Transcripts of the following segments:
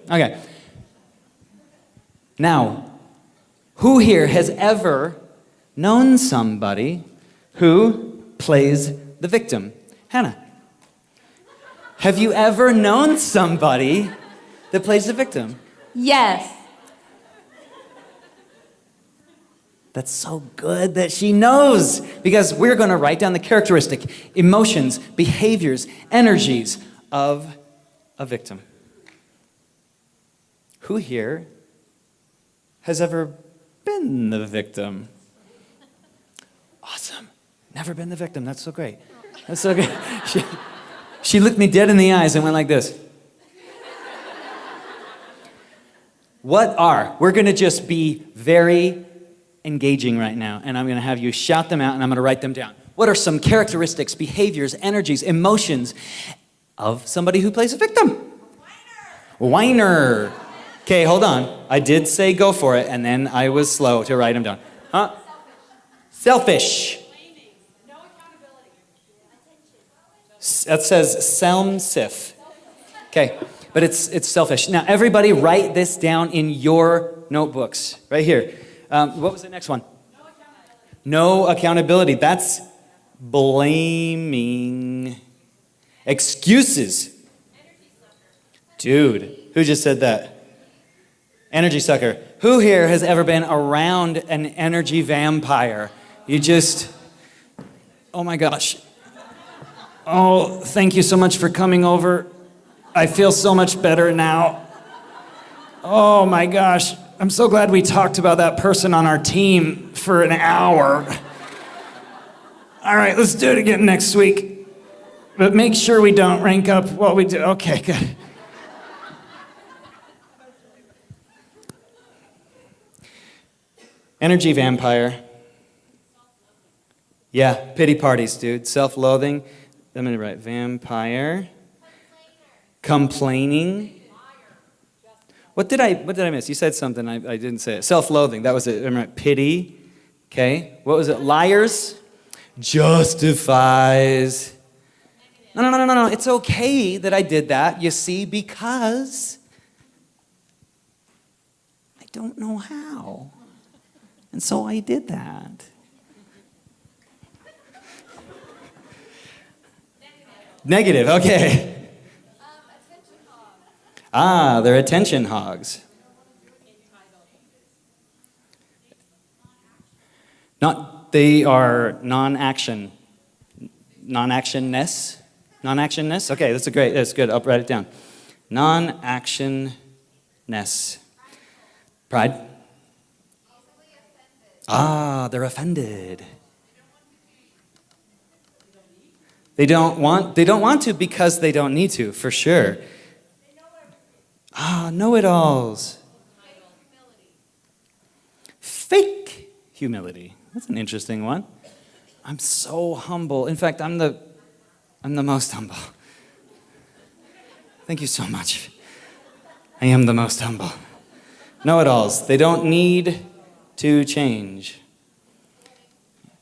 Okay. Now, who here has ever known somebody who plays the victim? Hannah. Have you ever known somebody that plays the victim? Yes. That's so good that she knows, because we're going to write down the characteristic, emotions, behaviors, energies of a victim. Who here has ever been the victim? Awesome. Never been the victim. That's so great. That's so good. She looked me dead in the eyes and went like this. We're going to just be very engaging right now, and I'm going to have you shout them out, and I'm going to write them down. What are some characteristics, behaviors, energies, emotions of somebody who plays a victim? Whiner. Okay, hold on. I did say go for it, and then I was slow to write them down. Huh? Selfish. No accountability. That says selmsif. Okay, but it's selfish. Now, everybody write this down in your notebooks, right here. What was the next one? No accountability. That's blaming. Excuses. Dude, who just said that? Energy sucker. Who here has ever been around an energy vampire? You just, oh my gosh. Oh, thank you so much for coming over. I feel so much better now. Oh my gosh. I'm so glad we talked about that person on our team for an hour. All right, let's do it again next week. But make sure we don't rank up what we do. Okay, good. Energy vampire. Yeah, pity parties, dude. Self-loathing. I'm gonna write vampire. Complaining. What did I miss? You said something, I didn't say it. Self-loathing, that was it. I'm right. Pity. Okay. What was it? Liars. Justifies. No. It's okay that I did that, you see, because I don't know how. And so I did that. Negative, okay. Ah, they're attention hogs. They are non-action. Non-actionness? Non-actionness? Okay, that's good. I'll write it down. Non-actionness. Pride? Ah, they're offended. They don't want to because they don't need to, for sure. Ah, know-it-alls. Fake humility. That's an interesting one. I'm so humble. In fact, I'm the most humble. Thank you so much. I am the most humble. Know-it-alls. They don't need to change.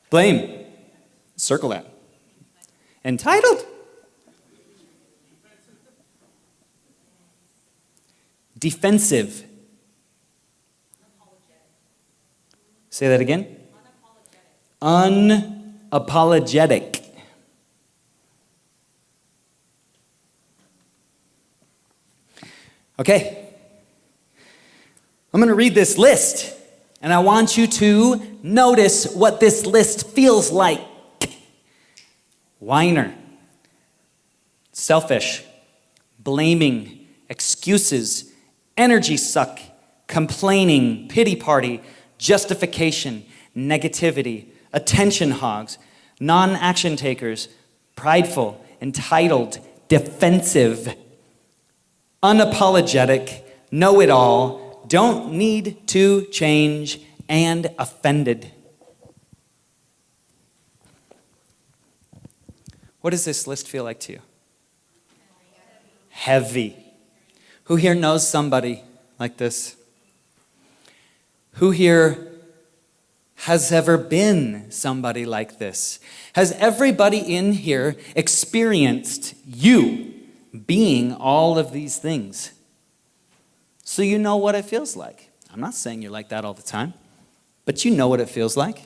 Blame. Circle that. Entitled. Defensive. Say that again. Unapologetic. Okay. I'm going to read this list, and I want you to notice what this list feels like. Whiner. Selfish. Blaming. Excuses. Energy suck, complaining, pity party, justification, negativity, attention hogs, non-action takers, prideful, entitled, defensive, unapologetic, know-it-all, don't need to change, and offended. What does this list feel like to you? Heavy. Who here knows somebody like this? Who here has ever been somebody like this? Has everybody in here experienced you being all of these things? So you know what it feels like. I'm not saying you're like that all the time, but you know what it feels like.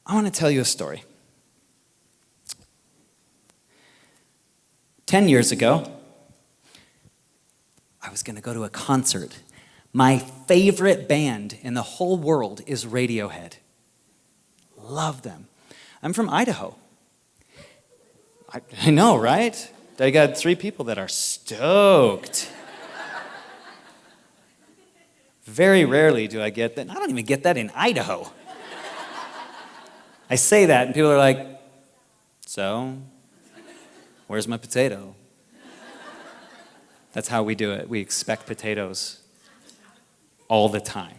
I want to tell you a story. 10 years ago, I was going to go to a concert. My favorite band in the whole world is Radiohead. Love them. I'm from Idaho. I know, right? I got 3 people that are stoked. Very rarely do I get that. I don't even get that in Idaho. I say that and people are like, so, where's my potato? That's how we do it. We expect potatoes all the time.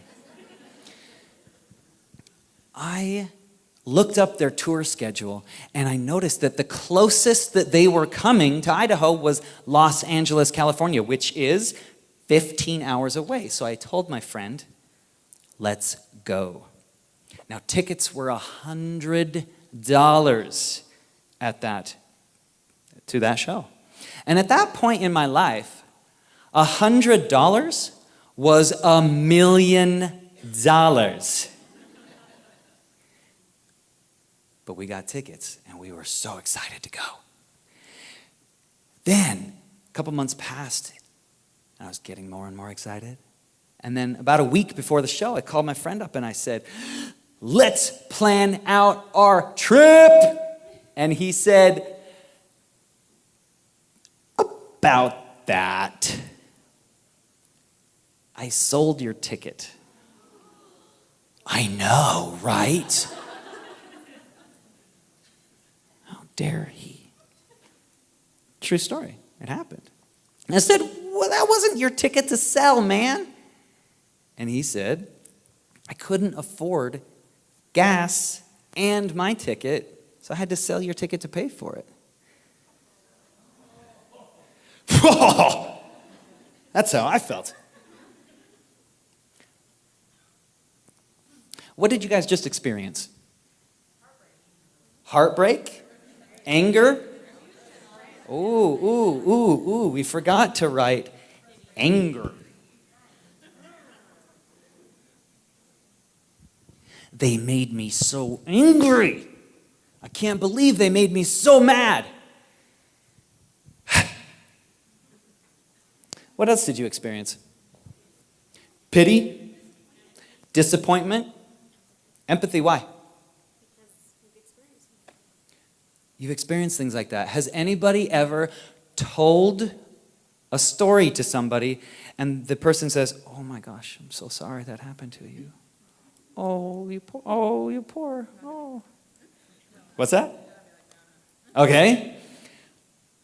I looked up their tour schedule and I noticed that the closest that they were coming to Idaho was Los Angeles, California, which is 15 hours away. So I told my friend, let's go. Now, tickets were $100 to that show. And at that point in my life, $100 was $1 million. But we got tickets, and we were so excited to go. Then, a couple months passed, and I was getting more and more excited. And then about a week before the show, I called my friend up and I said, let's plan out our trip. And he said, about that, I sold your ticket. I know, right? How dare he? True story. It happened. And I said, well, that wasn't your ticket to sell, man. And he said, I couldn't afford gas and my ticket, so I had to sell your ticket to pay for it. That's how I felt. What did you guys just experience? Heartbreak? Anger? Ooh, we forgot to write anger. They made me so angry. I can't believe they made me so mad. What else did you experience? Pity? Disappointment? Empathy, why? You've experienced things like that. Has anybody ever told a story to somebody and the person says, oh my gosh, I'm so sorry that happened to you. Oh, you poor. What's that? Okay.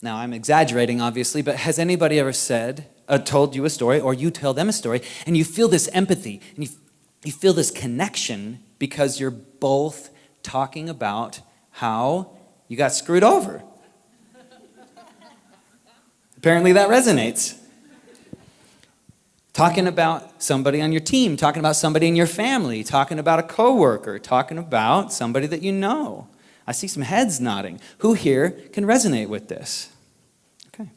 Now, I'm exaggerating, obviously, but has anybody ever told you a story, or you tell them a story, and you feel this empathy, and you feel this connection because you're both talking about how you got screwed over? Apparently that resonates. Talking about somebody on your team, talking about somebody in your family, talking about a coworker, talking about somebody that you know. I see some heads nodding. Who here can resonate with this? Okay.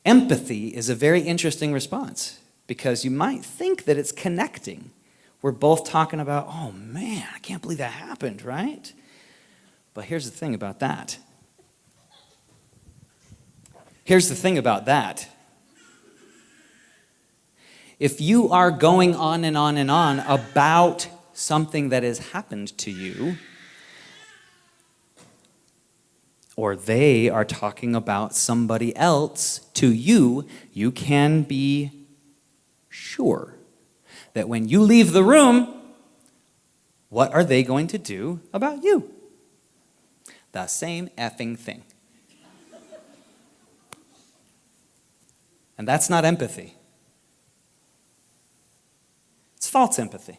Empathy is a very interesting response because you might think that it's connecting. We're both talking about, oh man, I can't believe that happened, right? But here's the thing about that. If you are going on and on and on about something that has happened to you, or they are talking about somebody else to you, you can be sure that when you leave the room, what are they going to do about you? The same effing thing. And that's not empathy. It's false empathy.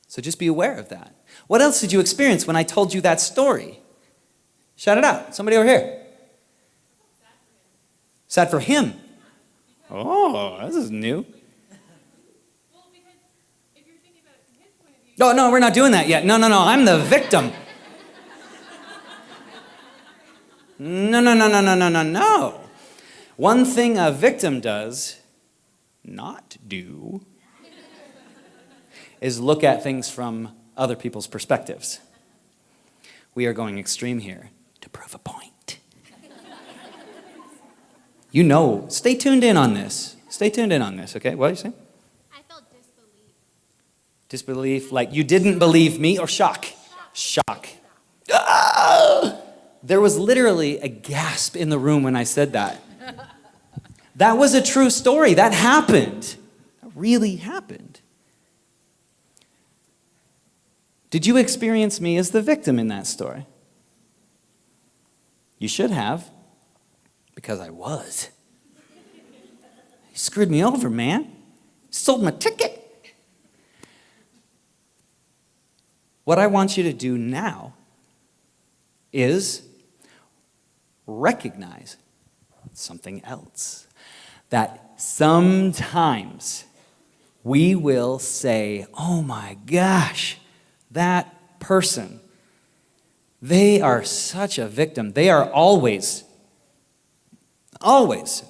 So just be aware of that. What else did you experience when I told you that story? Shout it out. Somebody over here. Sad for him. Oh, this is new. Well, because if you're thinking about it from his point of view... No, we're not doing that yet. No, I'm the victim. No, no, no, no, no, no, no, no. One thing a victim does not do is look at things from other people's perspectives. We are going extreme here to prove a point. You know, stay tuned in on this. Stay tuned in on this, okay? What are you saying? I felt disbelief. Disbelief, like you didn't believe me, or shock? Shock. Ah! There was literally a gasp in the room when I said that. That was a true story. That happened. That really happened. Did you experience me as the victim in that story? You should have, because I was. You screwed me over, man. Sold my ticket. What I want you to do now is recognize something else. That sometimes we will say, oh my gosh, that person, they are such a victim. They are always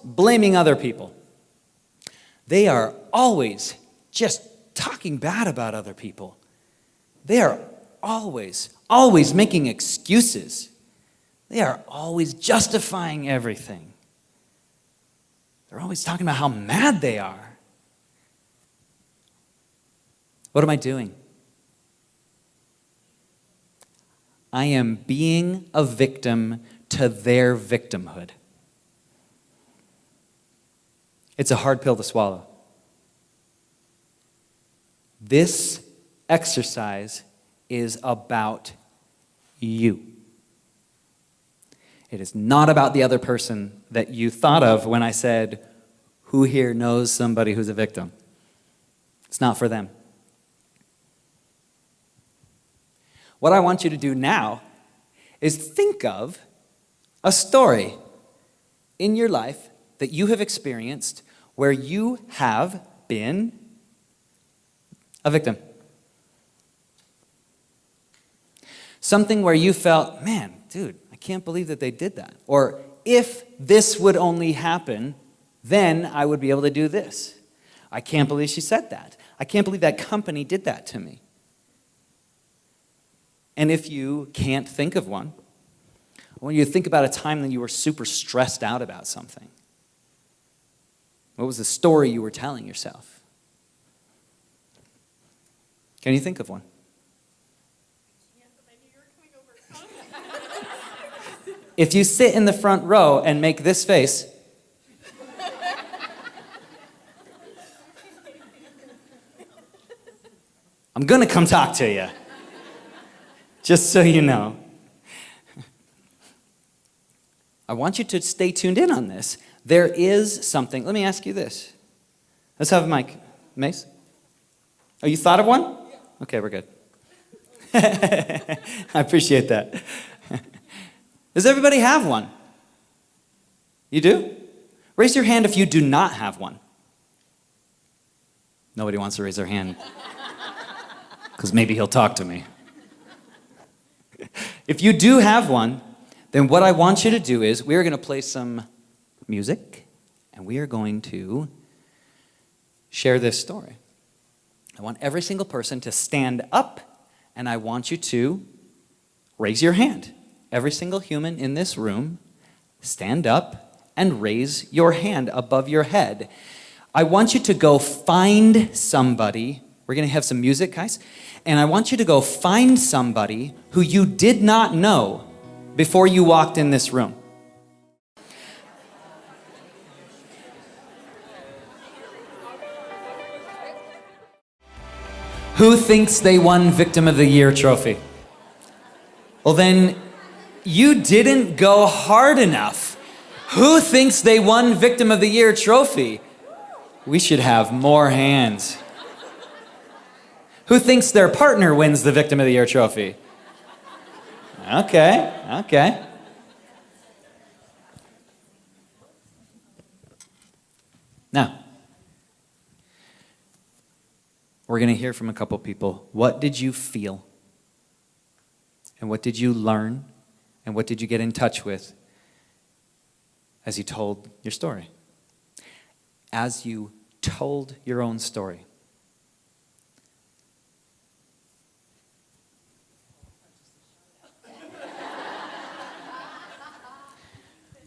blaming other people. They are always just talking bad about other people. They are always making excuses. They are always justifying everything. They're always talking about how mad they are. What am I doing? I am being a victim to their victimhood. It's a hard pill to swallow. This exercise is about you. It is not about the other person that you thought of when I said, who here knows somebody who's a victim? It's not for them. What I want you to do now is think of a story in your life that you have experienced where you have been a victim. Something where you felt, man, dude, I can't believe that they did that. Or if this would only happen, then I would be able to do this. I can't believe she said that. I can't believe that company did that to me. And if you can't think of one, I want you to think about a time that you were super stressed out about something. What was the story you were telling yourself? Can you think of one? Yeah, but maybe you're coming over. If you sit in the front row and make this face, I'm gonna come talk to you. Just so you know. I want you to stay tuned in on this. There is something. Let me ask you this. Let's have a mic. Mace? Oh, you thought of one? Yeah. Okay, we're good. I appreciate that. Does everybody have one? You do? Raise your hand if you do not have one. Nobody wants to raise their hand. Because maybe he'll talk to me. If you do have one, then what I want you to do is we are going to play some music and we are going to share this story. I want every single person to stand up and I want you to raise your hand. Every single human in this room, stand up and raise your hand above your head. I want you to go find somebody. We're going to have some music, guys. And I want you to go find somebody who you did not know before you walked in this room. Who thinks they won Victim of the Year trophy? Well, then you didn't go hard enough. Who thinks they won Victim of the Year trophy? We should have more hands. Who thinks their partner wins the Victim of the Year trophy? Okay. Now, we're going to hear from a couple people. What did you feel? And what did you learn? And what did you get in touch with as you told your story. As you told your own story.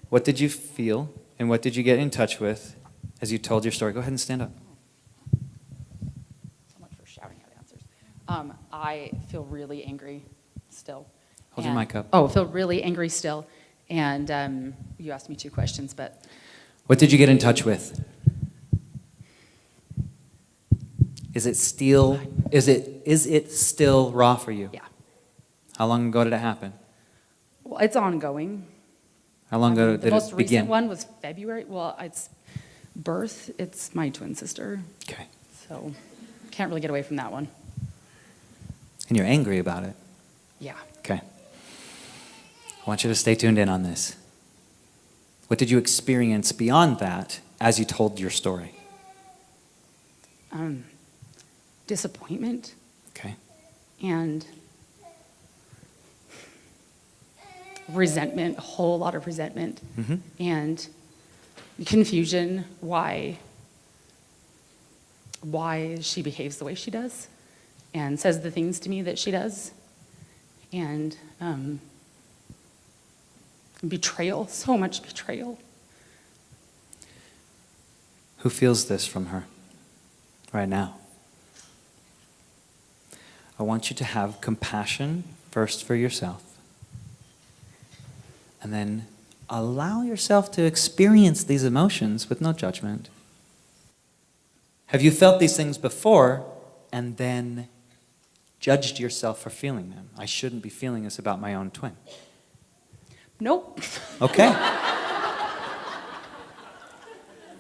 What did you feel and what did you get in touch with as you told your story? Go ahead and stand up. So much for shouting out answers. I feel really angry still. Hold your mic up. Oh, I feel really angry still. And you asked me 2 questions, but What did you get in touch with? Is it still raw for you? yeah. How long ago did it happen? Well, it's ongoing. How long ago The did most it begin? recent one was February. Well, it's birth. It's my twin sister. Okay. So can't really get away from that one. And you're angry about it. Yeah. Okay. I want you to stay tuned in on this. What did you experience beyond that as you told your story? Disappointment Okay. and resentment, a whole lot of resentment, Mm-hmm. and confusion why she behaves the way she does and says the things to me that she does, and betrayal, so much betrayal. Who feels this from her right now? I want you to have compassion first for yourself, and then allow yourself to experience these emotions with no judgment. Have you felt these things before and then judged yourself for feeling them? I shouldn't be feeling this about my own twin. Nope. Okay.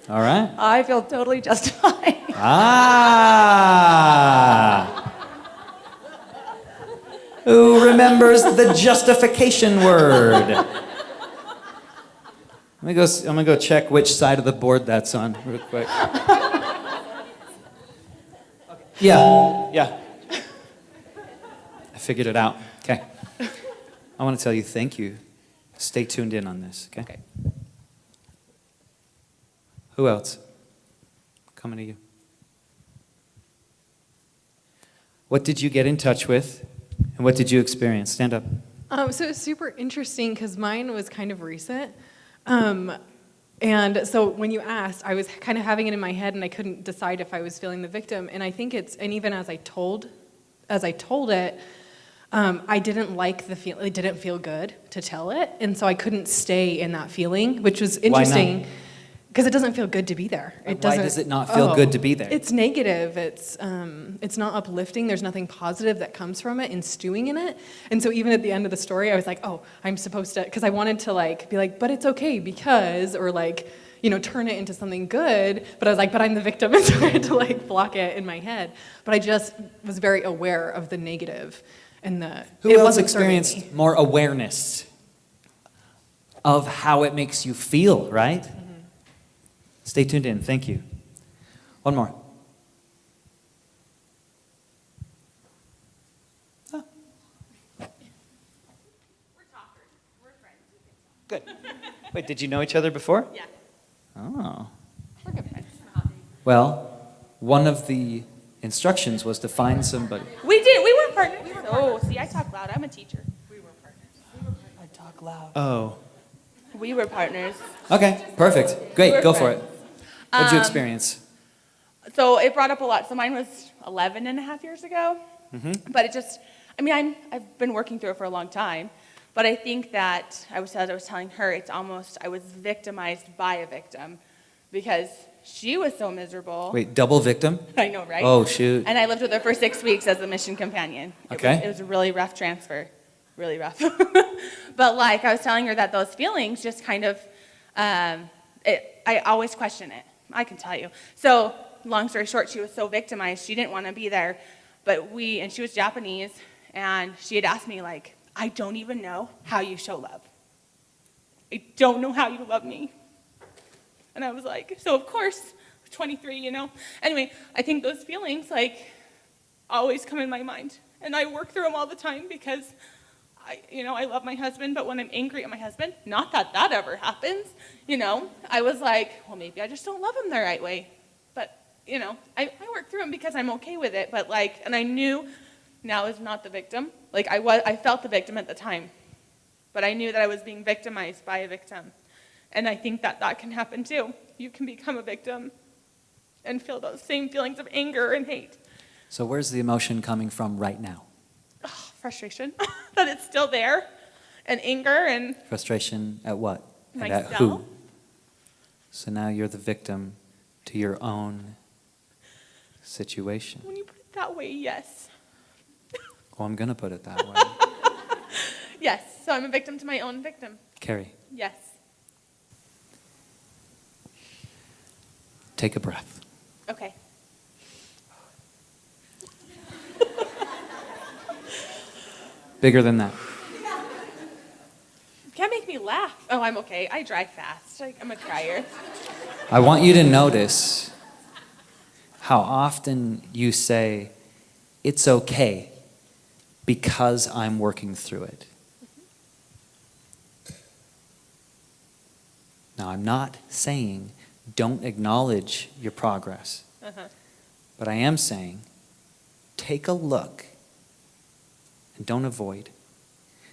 All right. I feel totally justified. Ah. Who remembers the justification word? I'm gonna go check which side of the board that's on real quick. Yeah. I figured it out. Okay. I want to tell you thank you. Stay tuned in on this, okay? Okay. Who else? Coming to you. What did you get in touch with, and what did you experience? Stand up. So it's super interesting because mine was kind of recent. And so when you asked, I was kind of having it in my head and I couldn't decide if I was feeling the victim. And I think and even as I told it, I didn't like the feel. It didn't feel good to tell it. And so I couldn't stay in that feeling, which was interesting. Because it doesn't feel good to be there. Why does it not feel good to be there? It's negative. It's not uplifting. There's nothing positive that comes from it in stewing in it. And so even at the end of the story, I was like, oh, I'm supposed to, because I wanted to be like, but it's okay because, or turn it into something good. But I was like, but I'm the victim, and so I had to block it in my head. But I just was very aware of the negative and Who else experienced more awareness of how it makes you feel, right? Mm-hmm. Stay tuned in. Thank you. One more. Oh. We're talkers. We're friends. Good. Wait, did you know each other before? Yeah, Oh. we're good friends. Well, one of the instructions was to find somebody. We were partners. Oh, see, I talk loud. I'm a teacher. I talk loud. Oh. We were partners. Okay, perfect. Great, We're go for it. friends. What did you experience? So it brought up a lot. So mine was 11 and a half years ago. Mm-hmm. But it just, I've been working through it for a long time. But I think that, as I was telling her, it's almost, I was victimized by a victim because she was so miserable. Wait, double victim? I know, right? Oh, shoot. And I lived with her for 6 weeks as a mission companion. Okay. It was a really rough transfer. Really rough. But I was telling her that those feelings just kind of, I always question it. I can tell you. So, long story short, she was so victimized, she didn't want to be there. And she was Japanese, and she had asked me, I don't even know how you show love. I don't know how you love me. And I was like, so of course, 23, Anyway, I think those feelings, always come in my mind. And I work through them all the time because I love my husband, but when I'm angry at my husband, not that that ever happens, I was like, well, maybe I just don't love him the right way. But, I work through him because I'm okay with it. But and I knew now is not the victim. I felt the victim at the time, but I knew that I was being victimized by a victim. And I think that that can happen too. You can become a victim and feel those same feelings of anger and hate. So where's the emotion coming from right now? Frustration that it's still there, and anger and Frustration at what? And myself. at who? So now you're the victim to your own situation. When you put it that way, yes. Well, I'm going to put it that way. Yes, so I'm a victim to my own victim. Carrie, Yes. take a breath. Okay. Bigger than that. Can't make me laugh. Oh, I'm okay. I drive fast. I'm a crier. I want you to notice how often you say, it's okay because I'm working through it. Now, I'm not saying don't acknowledge your progress, but I am saying take a look and don't avoid.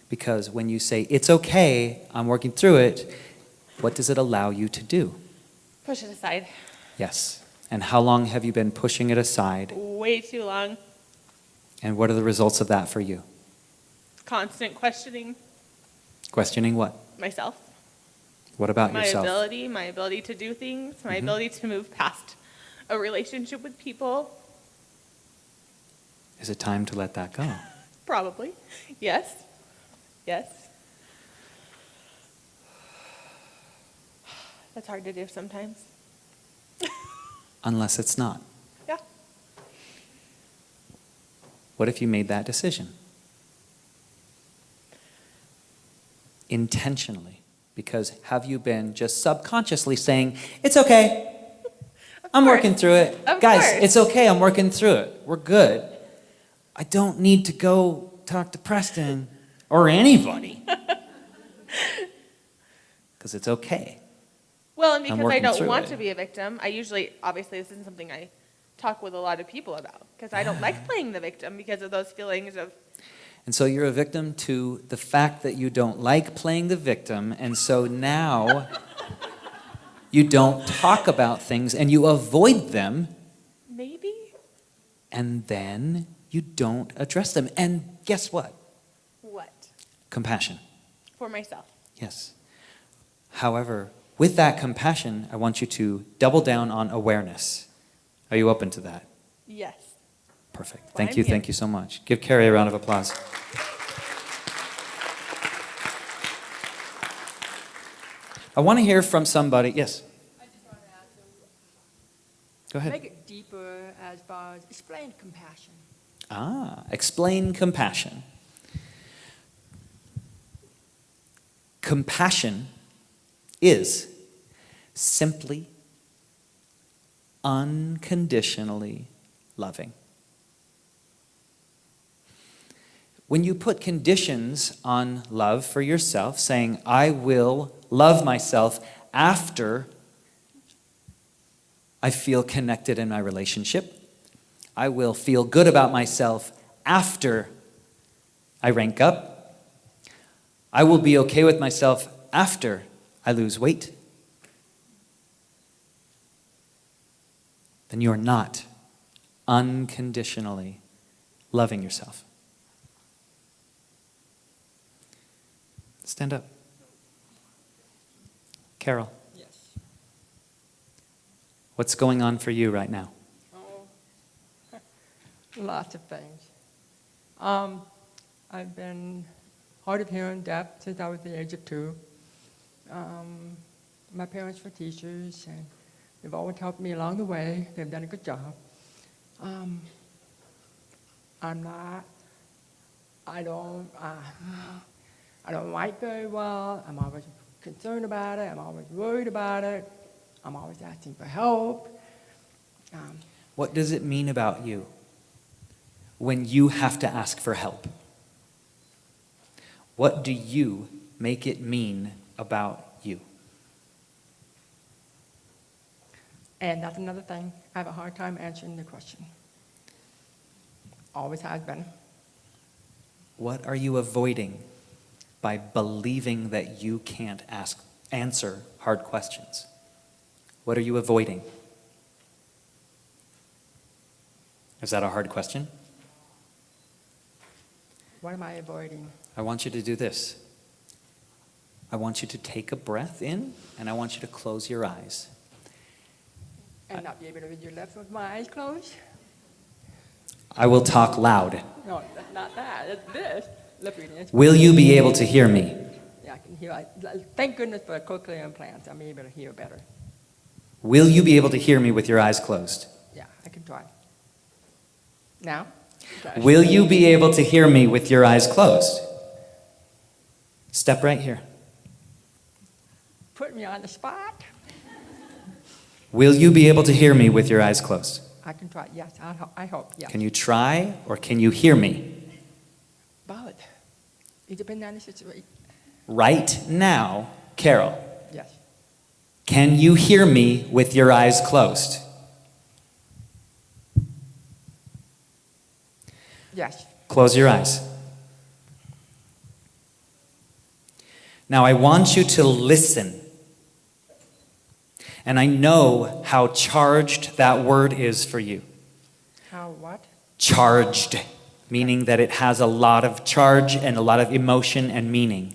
Because when you say, it's okay, I'm working through it, what does it allow you to do? Push it aside. Yes. And how long have you been pushing it aside? Way too long. And what are the results of that for you? Constant questioning Questioning what? myself. What about My yourself? ability to do things, my ability to move past a relationship with people. Is it time to let that go? Probably. Yes. Yes. That's hard to do sometimes. Unless it's not. Yeah. What if you made that decision? Intentionally. Because have you been just subconsciously saying, it's okay, I'm working through it. Of Guys, course. it's okay, I'm working through it. We're good. I don't need to go talk to Preston or anybody. Because it's okay. Well, and because I working don't through want it. to be a victim, I usually, obviously this isn't something I talk with a lot of people about, because I don't like playing the victim because of those feelings of, And so you're a victim to the fact that you don't like playing the victim, and so now you don't talk about things and you avoid them, maybe? and then you don't address them. And guess what? What? Compassion. For myself. Yes. However, with that compassion, I want you to double down on awareness. Are you open to that? Yes. Perfect. Well, Thank I'm you. here. Thank you so much. Give Carrie a round of applause. I want to hear from somebody. Yes. I just want to ask, Go ahead. make it deeper as far as explain compassion. Explain compassion. Compassion is simply unconditionally loving. When you put conditions on love for yourself, saying, I will love myself after I feel connected in my relationship, I will feel good about myself after I rank up, I will be okay with myself after I lose weight, then you are not unconditionally loving yourself. Stand up. Carol, Yes. what's going on for you right now? Oh, lots of things. I've been hard of hearing, deaf since I was the age of 2. My parents were teachers, and they've always helped me along the way. They've done a good job. I don't write very well. I'm always concerned about it. I'm always worried about it. I'm always asking for help. What does it mean about you when you have to ask for help? What do you make it mean about you? And that's another thing. I have a hard time answering the question. Always has been. What are you avoiding by believing that you can't answer hard questions? What are you avoiding? Is that a hard question? What am I avoiding? I want you to do this. I want you to take a breath in, and I want you to close your eyes. And not be able to read your lips with my eyes closed? I will talk loud. No, that's not that. It's this. Lip reading. Will you be able to hear me? Yeah, I can hear. Thank goodness for cochlear implants. I'm able to hear better. Will you be able to hear me with your eyes closed? Yeah, I can try. Now? Okay. Will you be able to hear me with your eyes closed? Step right here. Put me on the spot. Will you be able to hear me with your eyes closed? I can try. Yes, I hope. Yes. Can you try or can you hear me? Both. It depends on the situation. Right now, Carol, Yes. can you hear me with your eyes closed? Yes. Close your eyes. Now I want you to listen. And I know how charged that word is for you. How what? Charged, meaning that it has a lot of charge and a lot of emotion and meaning.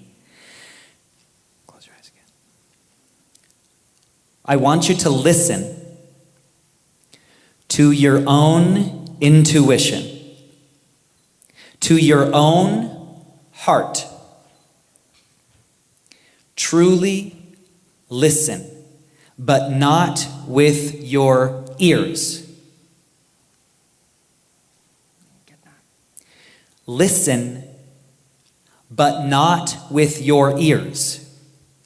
Close your eyes again. I want you to listen to your own intuition, to your own heart. Truly listen, but not with your ears. Get that. Listen, but not with your ears.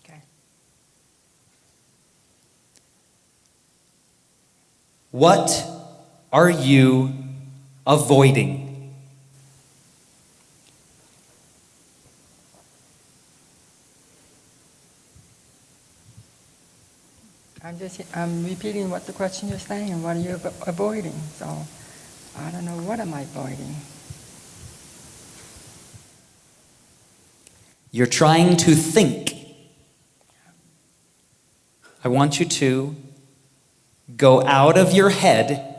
Okay. What are you avoiding? I'm repeating what the question is saying. What are you avoiding? So I don't know, what am I avoiding? You're trying to think. I want you to go out of your head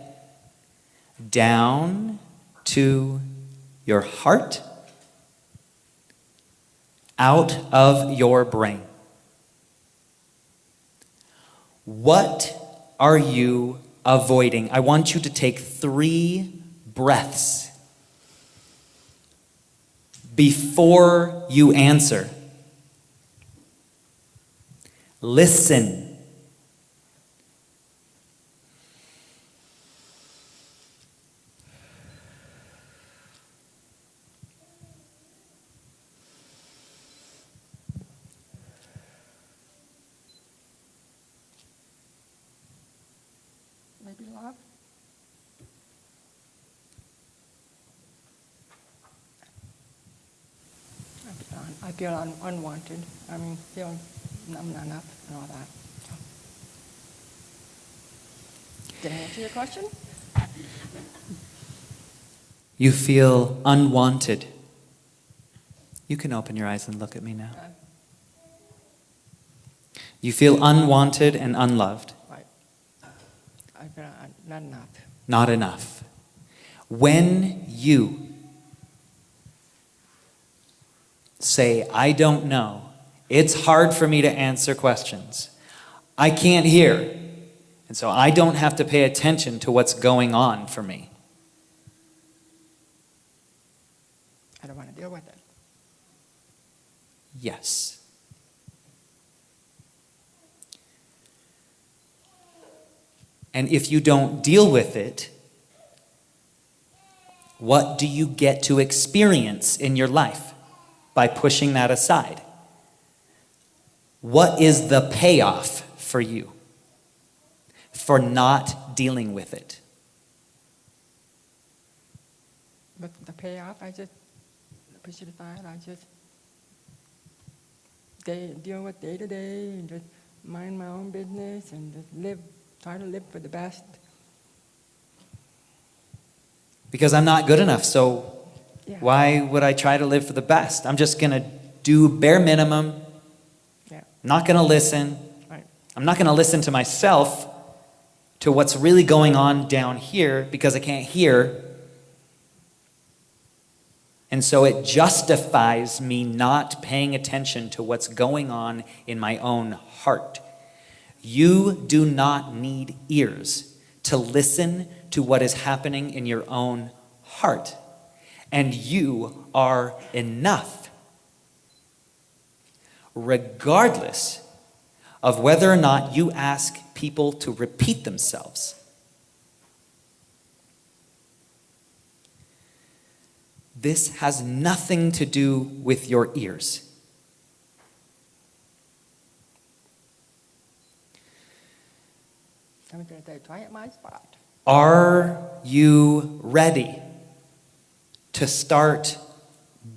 down to your heart, out of your brain. What are you avoiding? I want you to take 3 breaths before you answer. Listen. Maybe love? I feel unwanted. I mean, feel I'm not enough and all that. Did I answer your question? You feel unwanted. You can open your eyes and look at me now. You feel unwanted and unloved. Right. I feel not enough. Not enough. When you say, I don't know, it's hard for me to answer questions, I can't hear, and so I don't have to pay attention to what's going on for me. I don't want to deal with it. Yes. And if you don't deal with it, what do you get to experience in your life by pushing that aside? What is the payoff for you for not dealing with it? But the payoff, I just push it aside. I just deal with day to day and just mind my own business and just try to live for the best. Because I'm not good enough, so Yeah. why would I try to live for the best? I'm just going to do bare minimum. Yeah. I'm not going to listen. Right. I'm not going to listen to myself, to what's really going on down here, because I can't hear. And so it justifies me not paying attention to what's going on in my own heart. You do not need ears to listen to what is happening in your own heart. And you are enough. Regardless of whether or not you ask people to repeat themselves. This has nothing to do with your ears. I'm going to say try at my spot. Are you ready to start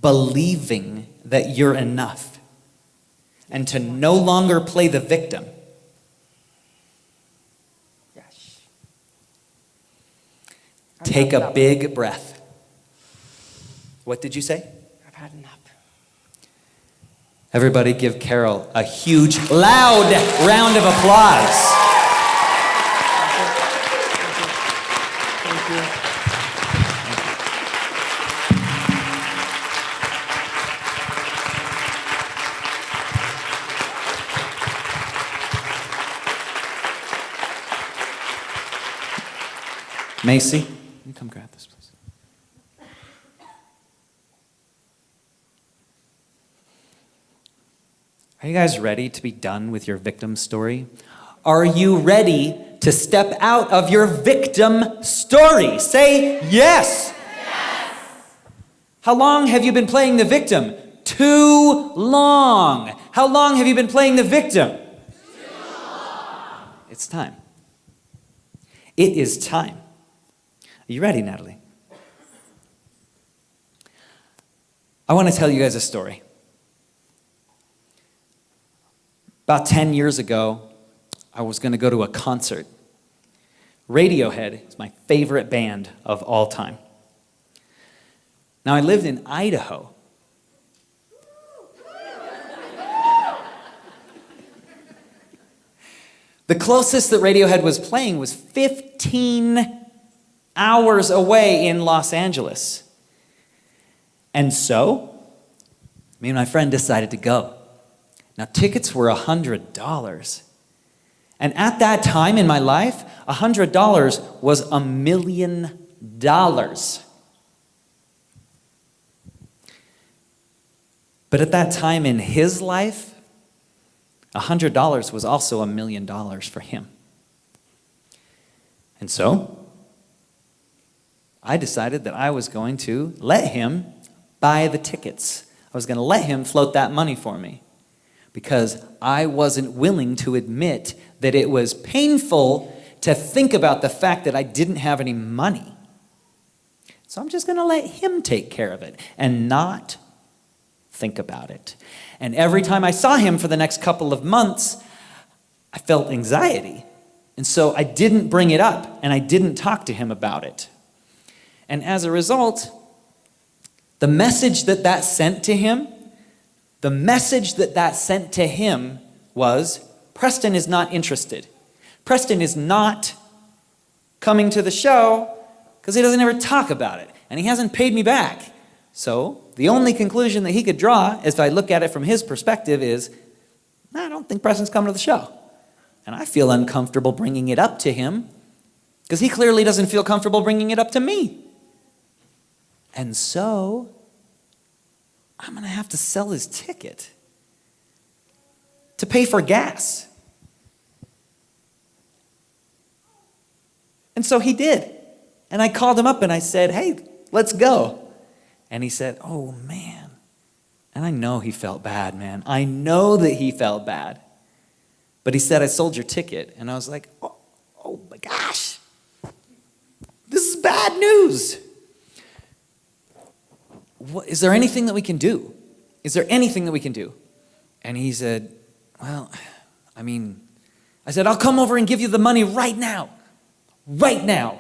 believing that you're enough and to no longer play the victim? Yes. Take a big breath. What did you say? I've had enough. Everybody give Carol a huge, loud round of applause. Thank you. Macy, you come grab this, please. Are you guys ready to be done with your victim story? Are you ready to step out of your victim story? Say yes. Yes. How long have you been playing the victim? Too long. How long have you been playing the victim? Too long. It's time. It is time. Are you ready, Natalie? I want to tell you guys a story. About 10 years ago, I was going to go to a concert. Radiohead is my favorite band of all time. Now, I lived in Idaho. The closest that Radiohead was playing was 15 hours away in Los Angeles. And so, me and my friend decided to go. Now, tickets were $100. And at that time in my life, $100 was $1 million. But at that time in his life, $100 was also $1 million for him. And so, I decided that I was going to let him buy the tickets. I was going to let him float that money for me because I wasn't willing to admit that it was painful to think about the fact that I didn't have any money. So I'm just going to let him take care of it and not think about it. And every time I saw him for the next couple of months, I felt anxiety. And so I didn't bring it up and I didn't talk to him about it. And as a result, the message that sent to him, was, Preston is not interested. Preston is not coming to the show because he doesn't ever talk about it. And he hasn't paid me back. So the only conclusion that he could draw, if I look at it from his perspective, is, I don't think Preston's coming to the show. And I feel uncomfortable bringing it up to him because he clearly doesn't feel comfortable bringing it up to me. And so, I'm going to have to sell his ticket to pay for gas. And so he did. And I called him up and I said, hey, let's go. And he said, oh, man. And I know he felt bad, man. I know that he felt bad. But he said, I sold your ticket. And I was like, oh my gosh. This is bad news. Is there anything that we can do? Is there anything that we can do? And he said, well, I said, I'll come over and give you the money right now. Right now.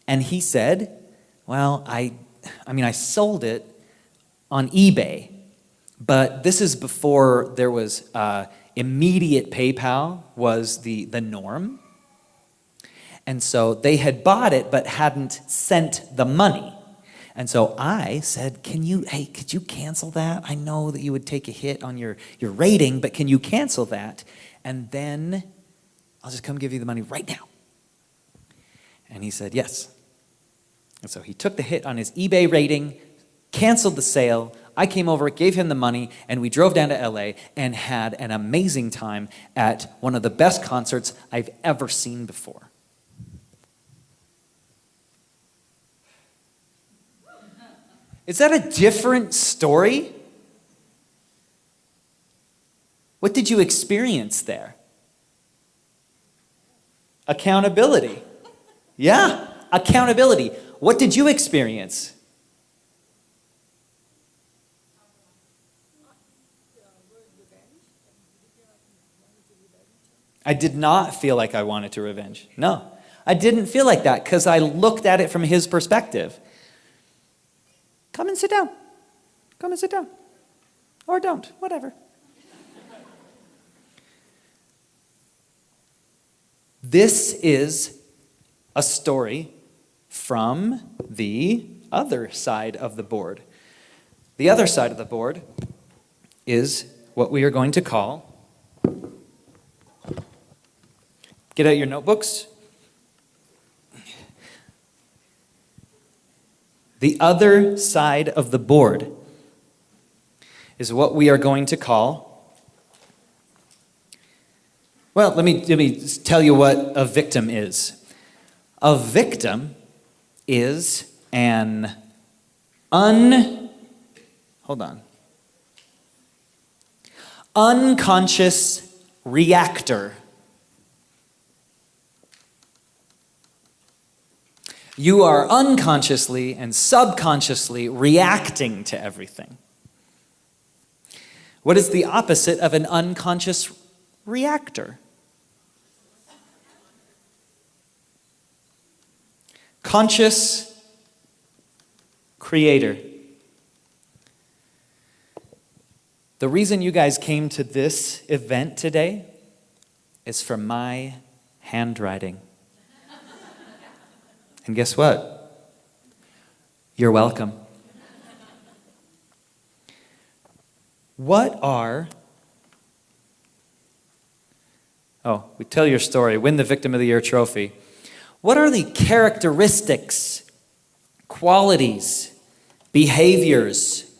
And he said, well, I sold it on eBay, but this is before there was immediate PayPal was the norm. And so they had bought it but hadn't sent the money. And so I said, could you cancel that? I know that you would take a hit on your rating, but can you cancel that? And then I'll just come give you the money right now. And he said, yes. And so he took the hit on his eBay rating, canceled the sale. I came over, gave him the money, and we drove down to LA and had an amazing time at one of the best concerts I've ever seen before. Is that a different story? What did you experience there? Accountability. Yeah, accountability. What did you experience? I did not feel like I wanted to revenge. No, I didn't feel like that because I looked at it from his perspective. Come and sit down. Come and sit down. Or don't, whatever. This is a story from the other side of the board. The other side of the board is what we are going to call, get out your notebooks. The other side of the board is what we are going to call, well, let me tell you what a victim is. A victim is an unconscious reactor. You are unconsciously and subconsciously reacting to everything. What is the opposite of an unconscious reactor? Conscious creator. The reason you guys came to this event today is for my handwriting. And guess what? You're welcome. We tell your story, win the Victim of the Year trophy. What are the characteristics, qualities, behaviors,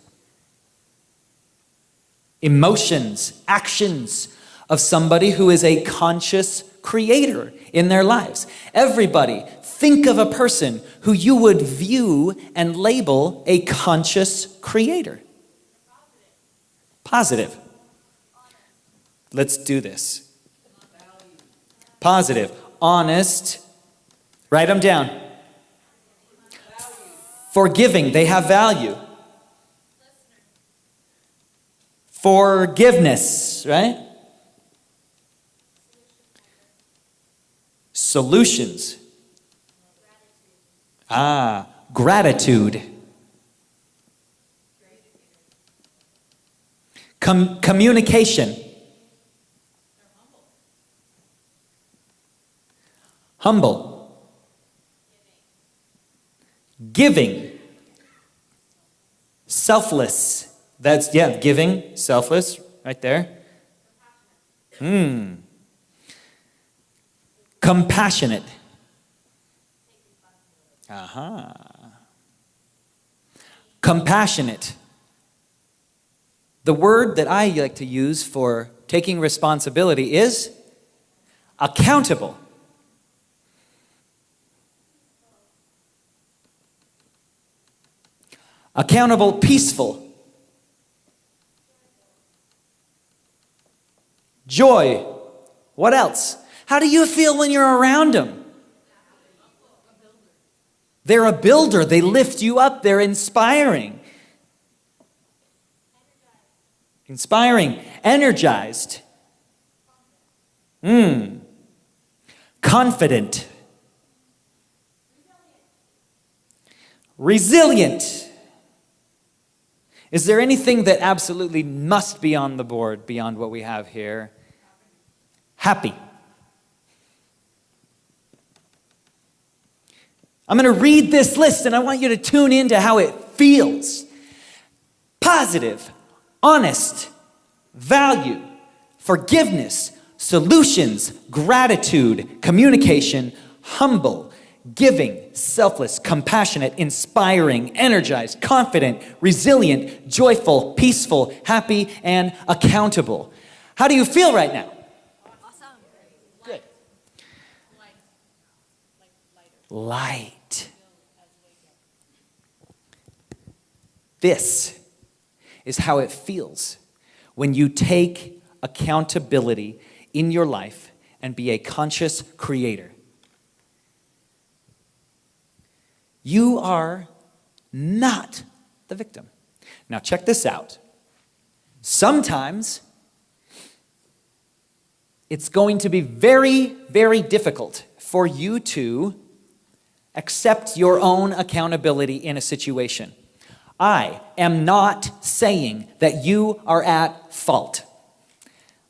emotions, actions of somebody who is a conscious creator in their lives? Everybody, think of a person who you would view and label a conscious creator. Positive. Let's do this. Positive. Honest. Write them down. Forgiving. They have value. Forgiveness, right? Solutions. Gratitude. Communication. Humble. Giving. Selfless. That's, giving, selfless, right there. Compassionate. Compassionate. The word that I like to use for taking responsibility is accountable. Accountable, peaceful. Joy. What else? How do you feel when you're around them? They're a builder. They lift you up. They're inspiring. inspiring, energized, confident, resilient. Is there anything that absolutely must be on the board beyond what we have here? Happy. I'm going to read this list and I want you to tune into how it feels. Positive, honest, value, forgiveness, solutions, gratitude, communication, humble, giving, selfless, compassionate, inspiring, energized, confident, resilient, joyful, peaceful, happy, and accountable. How do you feel right now? Awesome. Good. Light. This is how it feels when you take accountability in your life and be a conscious creator. You are not the victim. Now check this out. Sometimes it's going to be very, very difficult for you to accept your own accountability in a situation. I am not saying that you are at fault.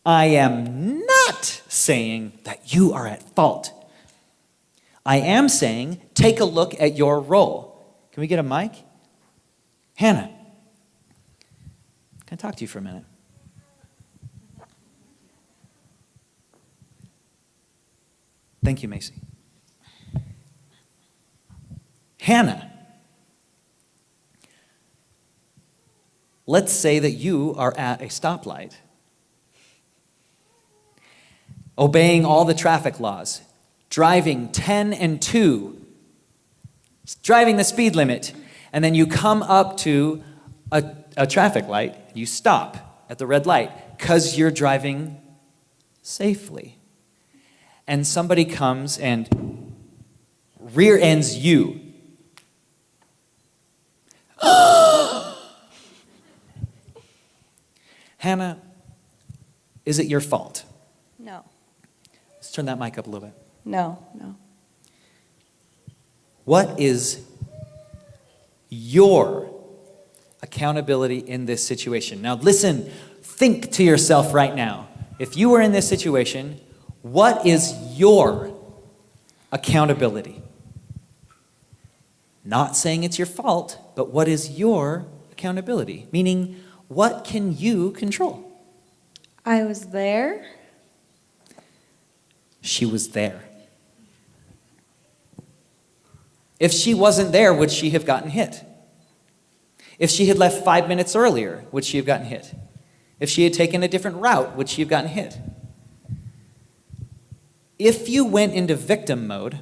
I am not saying that you are at fault. I am saying, take a look at your role. Can we get a mic? Hannah, can I talk to you for a minute? Thank you, Macy. Hannah, let's say that you are at a stoplight, obeying all the traffic laws, driving 10 and 2, driving the speed limit, and then you come up to a traffic light, you stop at the red light because you're driving safely. And somebody comes and rear ends you. Hannah, is it your fault? No. Let's turn that mic up a little bit. No. What is your accountability in this situation? Now listen, think to yourself right now. If you were in this situation, what is your accountability? Not saying it's your fault, but what is your accountability? Meaning, what can you control? I was there. She was there. If she wasn't there, would she have gotten hit? If she had left 5 minutes earlier, would she have gotten hit? If she had taken a different route, would she have gotten hit? If you went into victim mode,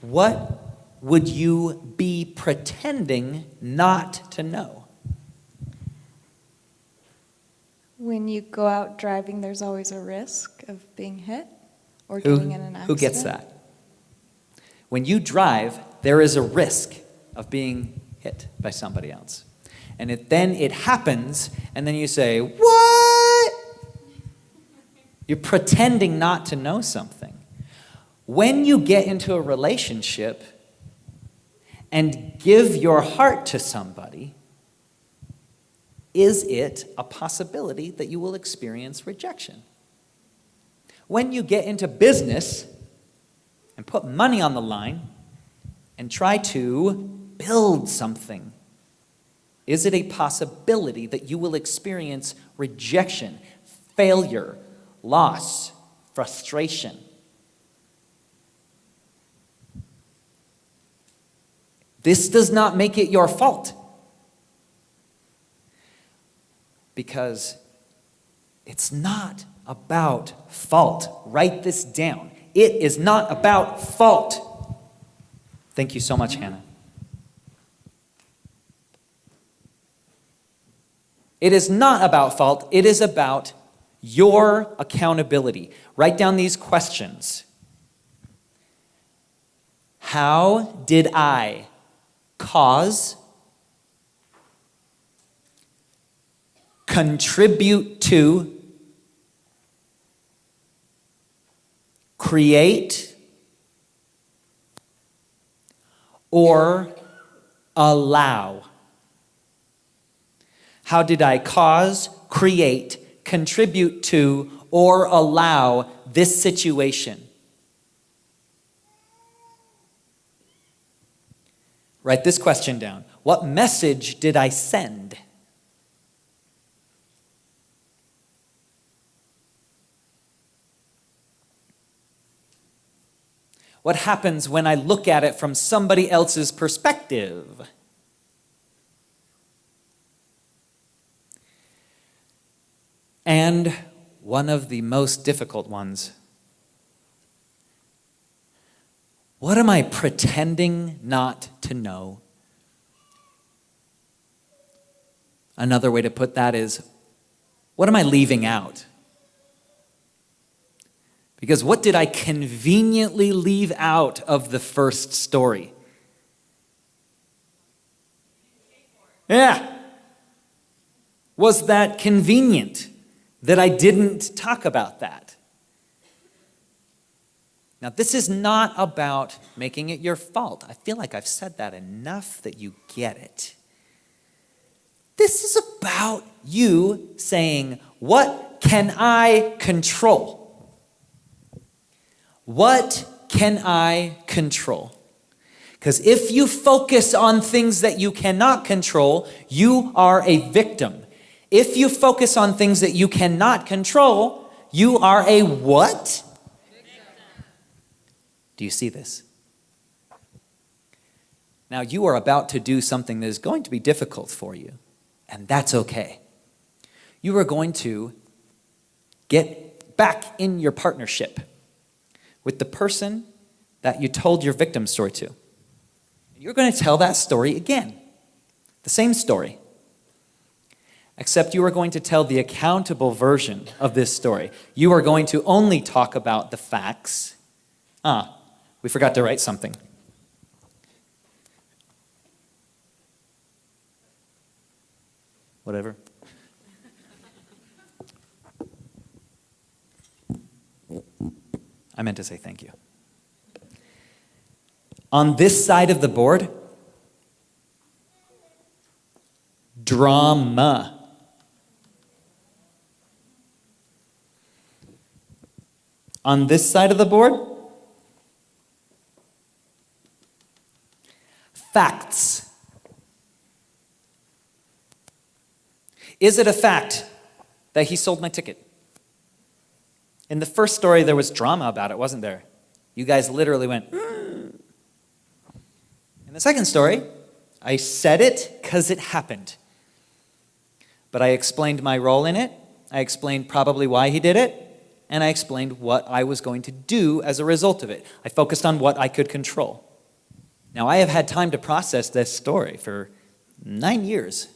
what would you be pretending not to know? When you go out driving, there's always a risk of being hit or getting in an accident. Who gets that? When you drive, there is a risk of being hit by somebody else. And then it happens, and then you say, what? You're pretending not to know something. When you get into a relationship and give your heart to somebody, is it a possibility that you will experience rejection? When you get into business and put money on the line and try to build something, is it a possibility that you will experience rejection, failure, loss, frustration? This does not make it your fault, because it's not about fault. Write this down. It is not about fault. Thank you so much, Hannah. It is not about fault. It is about your accountability. Write down these questions. How did I cause contribute to, create, or allow? How did I cause, create, contribute to, or allow this situation? Write this question down. What message did I send? What happens when I look at it from somebody else's perspective? And one of the most difficult ones. What am I pretending not to know? Another way to put that is, what am I leaving out? Because what did I conveniently leave out of the first story? Yeah. Was that convenient that I didn't talk about that? Now, this is not about making it your fault. I feel like I've said that enough that you get it. This is about you saying, what can I control? What can I control? Because if you focus on things that you cannot control, you are a victim. If you focus on things that you cannot control, you are a what? Do you see this? Now, you are about to do something that is going to be difficult for you, and that's okay. You are going to get back in your partnership with the person that you told your victim story to. You're going to tell that story again, the same story, except you are going to tell the accountable version of this story. You are going to only talk about the facts. We forgot to write something. Whatever. I meant to say thank you. On this side of the board, drama. On this side of the board, facts. Is it a fact that he sold my ticket? In the first story, there was drama about it, wasn't there? You guys literally went, In the second story, I said it because it happened. But I explained my role in it. I explained probably why he did it. And I explained what I was going to do as a result of it. I focused on what I could control. Now, I have had time to process this story for 9 years.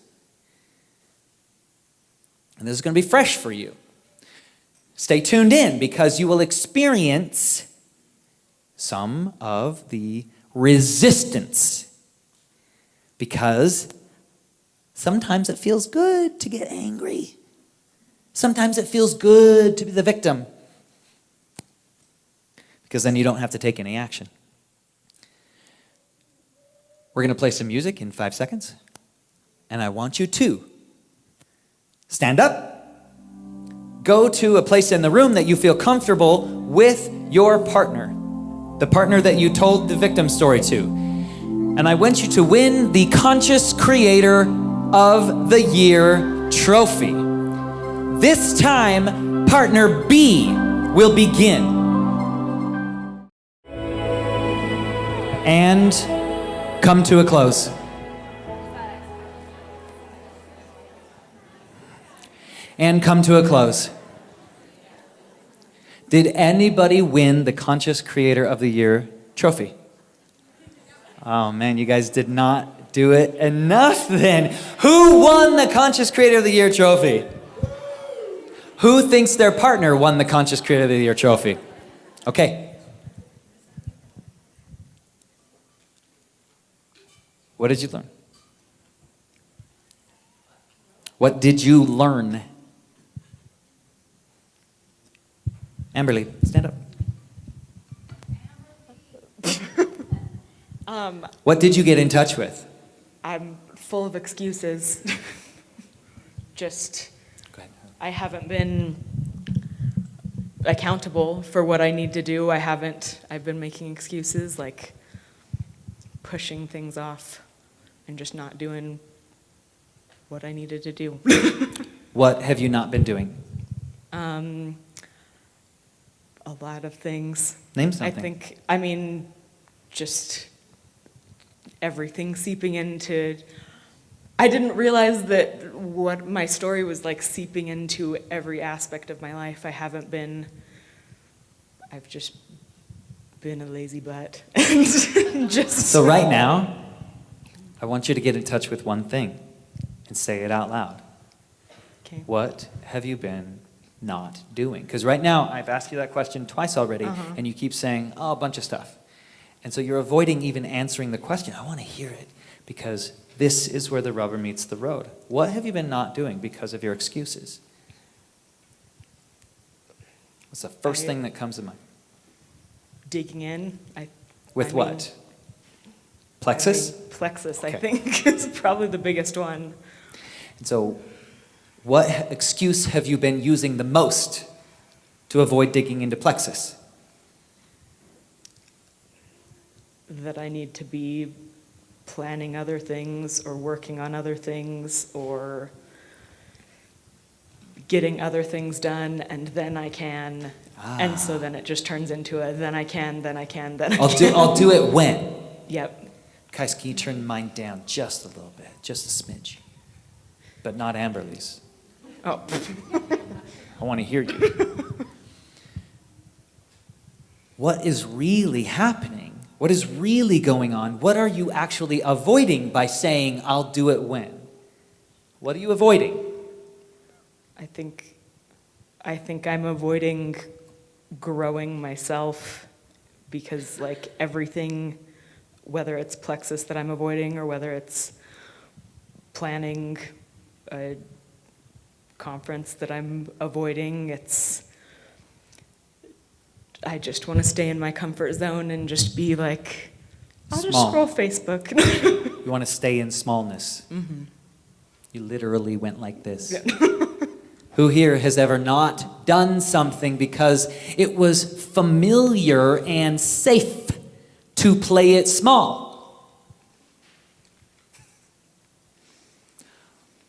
And this is going to be fresh for you. Stay tuned in because you will experience some of the resistance. Because sometimes it feels good to get angry. Sometimes it feels good to be the victim. Because then you don't have to take any action. We're going to play some music in 5 seconds. And I want you to stand up. Go to a place in the room that you feel comfortable with your partner. The partner that you told the victim story to. And I want you to win the Conscious Creator of the Year trophy. This time, partner B will begin. And come to a close. And come to a close. Did anybody win the Conscious Creator of the Year trophy? Oh man, you guys did not do it enough then. Who won the Conscious Creator of the Year trophy? Who thinks their partner won the Conscious Creator of the Year trophy? Okay. What did you learn? What did you learn? Amberly, stand up. What did you get in touch with? I'm full of excuses. Just, Go ahead. I haven't been accountable for what I need to do. I've been making excuses, like pushing things off and just not doing what I needed to do. What have you not been doing? A lot of things. Name something. Just everything seeping into. I didn't realize that what my story was like seeping into every aspect of my life. I've just been a lazy butt. And just. So right now, I want you to get in touch with one thing and say it out loud. Okay. What have you been not doing? Because right now, I've asked you that question twice already, and you keep saying, oh, a bunch of stuff. And so you're avoiding even answering the question. I want to hear it, because this is where the rubber meets the road. What have you been not doing because of your excuses? What's the first thing that comes to mind? Digging in. With what? Plexus? Plexus, I Okay. think, is probably the biggest one. And so what excuse have you been using the most to avoid digging into plexus? That I need to be planning other things or working on other things or getting other things done, and then I can. And so then it just turns into a then I can, then I can, then I can. I'll do it when. Yep. Guys, can you turn mine down just a little bit, just a smidge? But not Amberly's. Oh. I want to hear you. What is really happening? What is really going on? What are you actually avoiding by saying, I'll do it when? What are you avoiding? I think I'm avoiding growing myself because like everything, whether it's plexus that I'm avoiding or whether it's planning a conference that I'm avoiding, I just want to stay in my comfort zone and just be like, I'll just Small. scroll Facebook. You want to stay in smallness. You literally went like this. Who here has ever not done something because it was familiar and safe to play it small?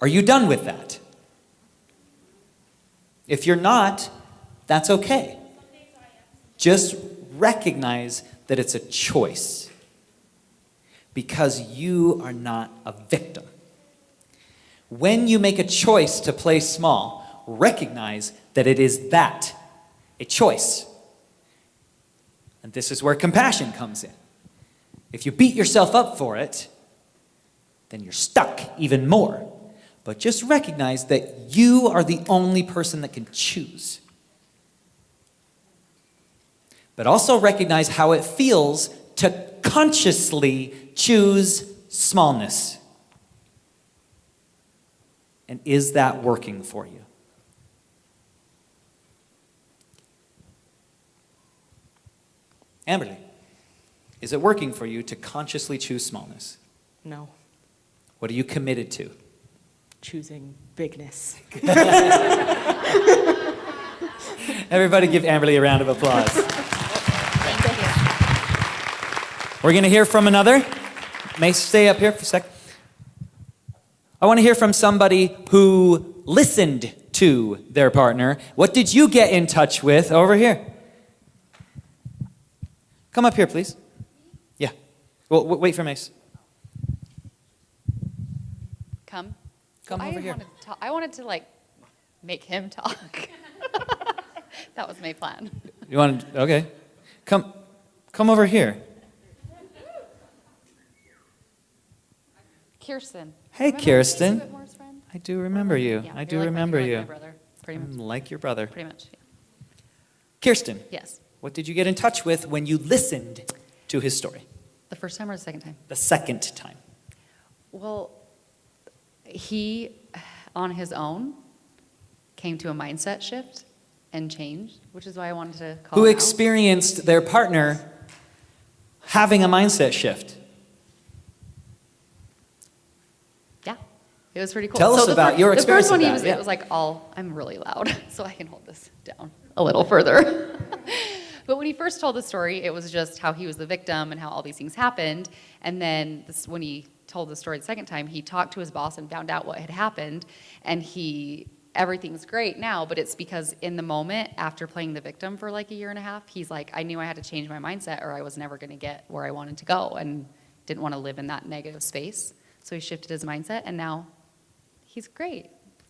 Are you done with that? If you're not, that's okay. Just recognize that it's a choice because you are not a victim. When you make a choice to play small, recognize that it is that, a choice. And this is where compassion comes in. If you beat yourself up for it, then you're stuck even more. But just recognize that you are the only person that can choose. But also recognize how it feels to consciously choose smallness. And is that working for you? Amberly, is it working for you to consciously choose smallness? No, What are you committed to? choosing bigness. Everybody give Amberly a round of applause. We're going to hear from another. May stay up here for a sec. I want to hear from somebody who listened to their partner. What did you get in touch with over here? Come up here, please. Yeah. Well, wait for Mace. Come. Come over here. I wanted to like make him talk. That was my plan. You want to, okay. Come over here. Kirsten. Hey, Remember Kirsten. Casey Whitmore's friend? I do remember you. Yeah, I you're do like remember you're you. like my brother, pretty much. I'm like your brother. Pretty much. Yeah. Kirsten, Yes. what did you get in touch with when you listened to his story? The first time or the second time? The second time. Well, he, on his own came to a mindset shift and changed, which is why I wanted to call Who him out. experienced their partner having a mindset shift? Yeah, it was pretty cool. Tell us the about your The experience first one, with he that, was, yeah. it was like I'm really loud, so I can hold this down a little further. But when he first told the story, it was just how he was the victim and how all these things happened. And then when he told the story the second time, he talked to his boss and found out what had happened. And everything's great now, but it's because in the moment, after playing the victim for like a year and a half, he's like, I knew I had to change my mindset or I was never going to get where I wanted to go and didn't want to live in that negative space. So he shifted his mindset and now he's great.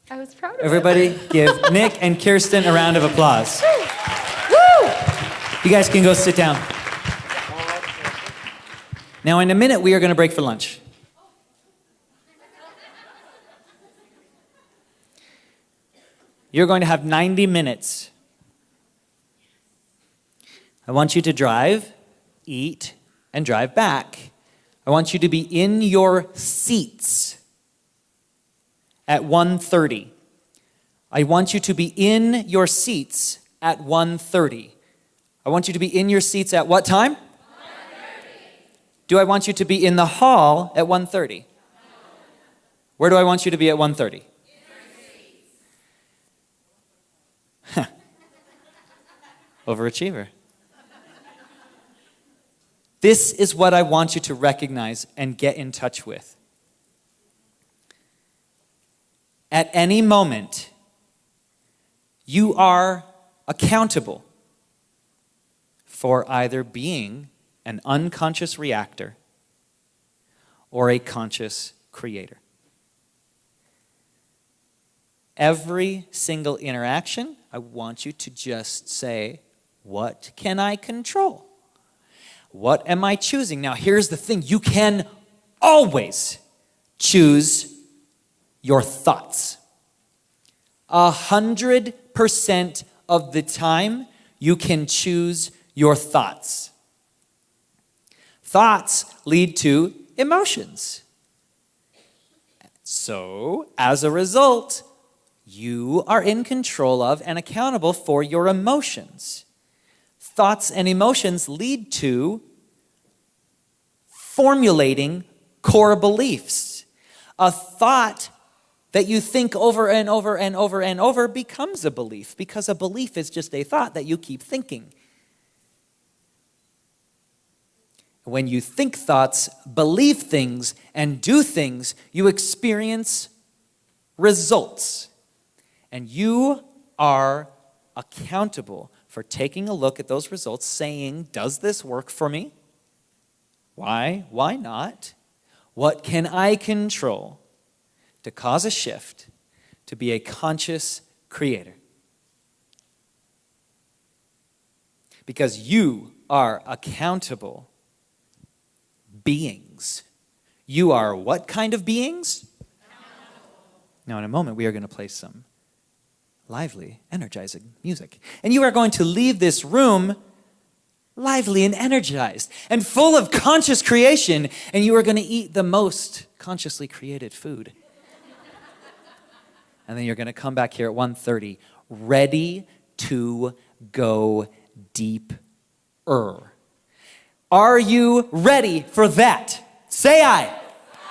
I was proud of him. Everybody give Nick and Kirsten a round of applause. Woo! You guys can go sit down. Now, in a minute, we are going to break for lunch. You're going to have 90 minutes. I want you to drive, eat, and drive back. I want you to be in your seats at 1:30. I want you to be in your seats at 1:30. I want you to be in your seats at what time? 1:30. Do I want you to be in the hall at 1:30? No. Where do I want you to be at 1:30? Overachiever. This is what I want you to recognize and get in touch with. At any moment, you are accountable for either being an unconscious reactor or a conscious creator. Every single interaction, I want you to just say, what can I control? What am I choosing? Now, here's the thing. You can always choose your thoughts. 100% of the time, you can choose your thoughts. Thoughts lead to emotions. So, as a result, you are in control of and accountable for your emotions. Thoughts and emotions lead to formulating core beliefs. A thought that you think over and over and over and over becomes a belief, because a belief is just a thought that you keep thinking. When you think thoughts, believe things, and do things, you experience results. And you are accountable for taking a look at those results, saying, does this work for me? Why? Why not? What can I control to cause a shift, to be a conscious creator? Because you are accountable beings. You are what kind of beings? Now, in a moment, we are going to play some lively, energizing music. And you are going to leave this room lively and energized and full of conscious creation, and you are going to eat the most consciously created food. And then you're going to come back here at 1:30, ready to go deeper. Are you ready for that? Say aye.